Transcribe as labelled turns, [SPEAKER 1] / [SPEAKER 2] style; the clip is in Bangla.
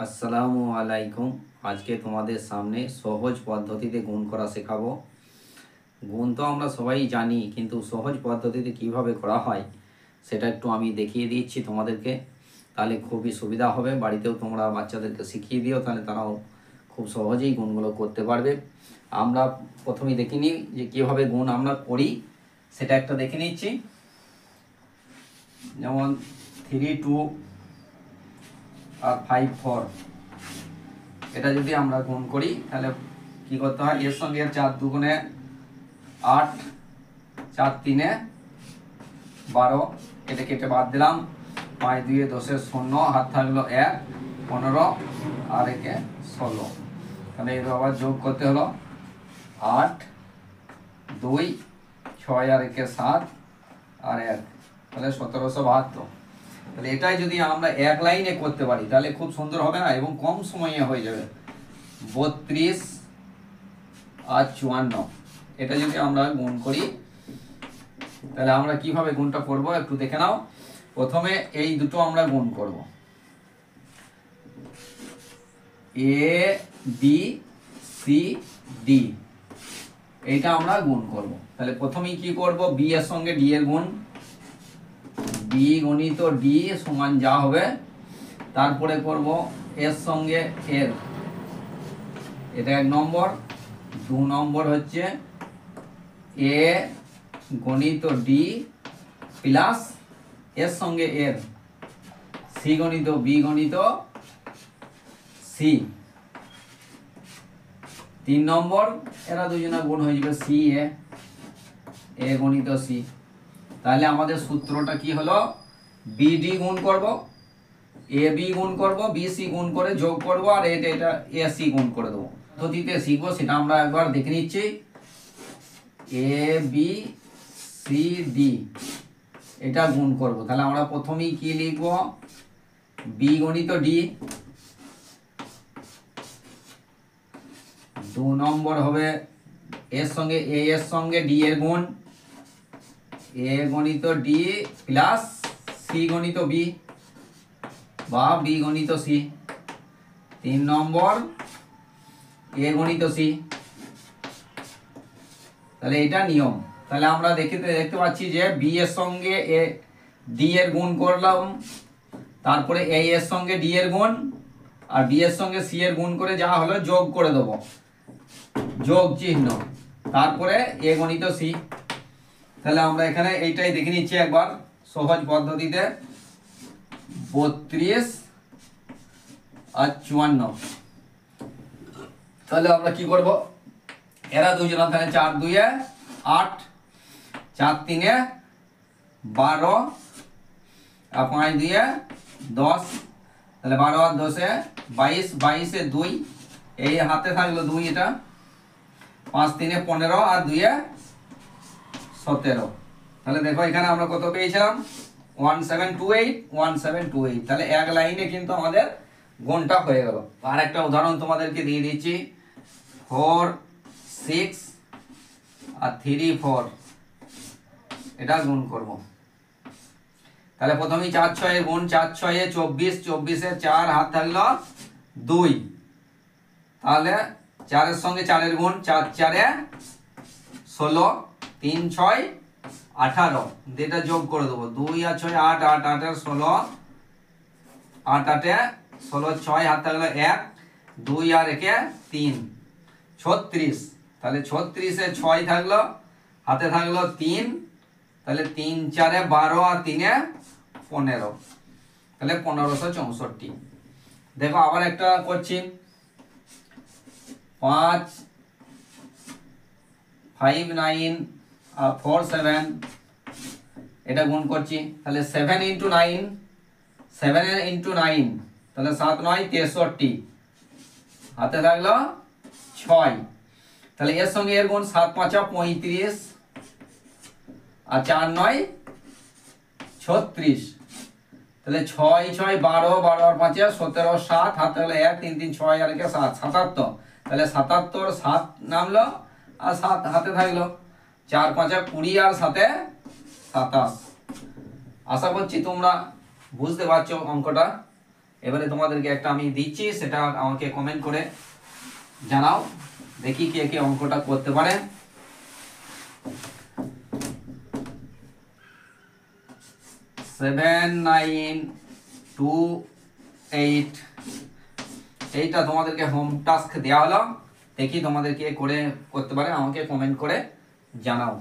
[SPEAKER 1] আসসালামু আলাইকুম। আজকে তোমাদের সামনে সহজ পদ্ধতিতে গুণ করা শেখাবো। গুণ তো আমরা সবাই জানি, কিন্তু সহজ পদ্ধতিতে কিভাবে করা হয় সেটা একটু আমি দেখিয়ে দিচ্ছি তোমাদেরকে। তাহলে খুবই সুবিধা হবে। বাড়িতেও তোমরা বাচ্চাদেরকে শিখিয়ে দিও, তাহলে তারাও খুব সহজেই গুণগুলো করতে পারবে। আমরা প্রথমেই দেখে নিই যে কীভাবে গুণ আমরা করি, সেটা একটা দেখে নিচ্ছি। যেমন 3, 2 আর 5, 4, এটা যদি আমরা গুণ করি তাহলে কি করতে হয়, এর সঙ্গে 4 দুগুণে 8, 4 তিনে 12, এটা কেটে বাদ দিলাম। 5 2 10 0, হাত থাকলো 1, 15 আর 1 16। তাহলে এর আবার যোগ করতে হলো 8 2 6 আর 1 7 আর 1, তাহলে 1772। তাহলে এটাই যদি আমরা এক লাইনে করতে পারি তাহলে খুব সুন্দর হবে না, এবং কম সময়ে হয়ে যাবে। 32 আর 54, এটা যদি আমরা গুণ করি তাহলে আমরা কিভাবে গুণটা করব একটু দেখে নাও। প্রথমে এই দুটো আমরা গুণ করব, এ বি সি ডি, এইটা আমরা গুণ করব। তাহলে প্রথমেই কি করব, বি এর সঙ্গে ডি এর গুণ, বি গণিত ডি সমান যা হবে, তারপরে করব এর সঙ্গে এর, এটা 1 নম্বর। 2 নম্বর হচ্ছে এ গণিত ডি প্লাস এর সঙ্গে এর, সি গণিত বি গণিত সি। 3 নম্বর, এরা দুজনে গুণ হয়ে যাবে সি এ গণিত সি। তাহলে আমাদের সূত্রটা কি হলো, বিডি গুণ করব, এ বি গুণ করব, বি সি গুণ করে যোগ করব, আর এটা এ সি গুণ করে দেবো। পদ্ধতিতে শিখবো সেটা আমরা একবার দেখে নিচ্ছি। এ বি সি ডি এটা গুণ করব। তাহলে আমরা প্রথমেই কি লিখব, বি গণিত ডি, 2 নম্বর হবে এর সঙ্গে এর সঙ্গে ডি এর গুণ, এ গণিত ডি প্লাস সি গণিত বি বা বি গণিত সি। 3 নম্বর এ গণিত সি। তাহলে এটা নিয়ম। তাহলে আমরা দেখতে পাচ্ছি যে বি এর সঙ্গে এ ডি এর গুণ করলাম, তারপরে এ এর সঙ্গে ডি এর গুণ, আর বি এর সঙ্গে সি এর গুণ করে যা হলো যোগ করে দেবো, যোগ চিহ্ন, তারপরে এ গণিত সি। তাহলে আমরা এখানে এইটাই দেখে নিচ্ছি একবার সহজ পদ্ধতিতে। 32 আর 54, তাহলে আমরা কি করব, এরা দুজনা, তাহলে 4 2 8, 4 3 12 আর 5 2 10, তাহলে 12 আর 10 22, 22 এ 2, এই হাতে থাকলো 2, এটা 5 3 15 আর 2 17। তাহলে দেখো এখানে আমরা কত পেয়েছিলাম, 1728, 1728। তাহলে এক লাইনে কিন্তু আমাদের গুণটা হয়ে গেল। আর একটা উদাহরণ তোমাদেরকে দিয়ে দিচ্ছি, 4 6 আর 3 4, এটা গুণ করব। তাহলে প্রথমেই 4 6 এর গুণ, 4 6 এ 24, 24 এর 4, হাত থাকলো 2, তাহলে 4 এর সঙ্গে 4 এর গুণ, 4 4 এ 16, 3 6 18, এটা যোগ করে দেবো, 2 আর 6 8, 8 8 এর 16, 8 8 এ 16, 6 হাত থাকলো 1, 2 আর 1 3, 36। তাহলে 36 এ 6 থাকলো, হাতে থাকলো 3, তাহলে 3 4 এ 12 আর 3 এ 15, তাহলে 1564। দেখো আবার একটা করছি, 5 5 9 আর 4 7, এটা গুণ করছি। তাহলে 7 ইন্টু 9, 7 ইন্টু 9, তাহলে 7 9 63, হাতে থাকলো 6, তাহলে এর সঙ্গে এর গুণ, 7 5 35 আর 4 9 36, তাহলে 6 6 12, 12 আর 5 17 7, হাতে থাকলো 1 3 3 6 আর 1 7, 77। তাহলে 77, 7 নামলো আর 7 হাতে থাকলো, 4 5 20 আর 7 27। আশা করছি তোমরা বুঝতে পারছো অঙ্কটা। এবারে তোমাদেরকে একটা আমি দিচ্ছি, সেটা আমাকে কমেন্ট করে জানাও, দেখি কে কে অঙ্কটা করতে পারে। 7 9 2 8, এইটা তোমাদেরকে হোম টাস্ক দেওয়া হলো, দেখি তোমাদের কে করে করতে পারে, আমাকে কমেন্ট করে জানাও।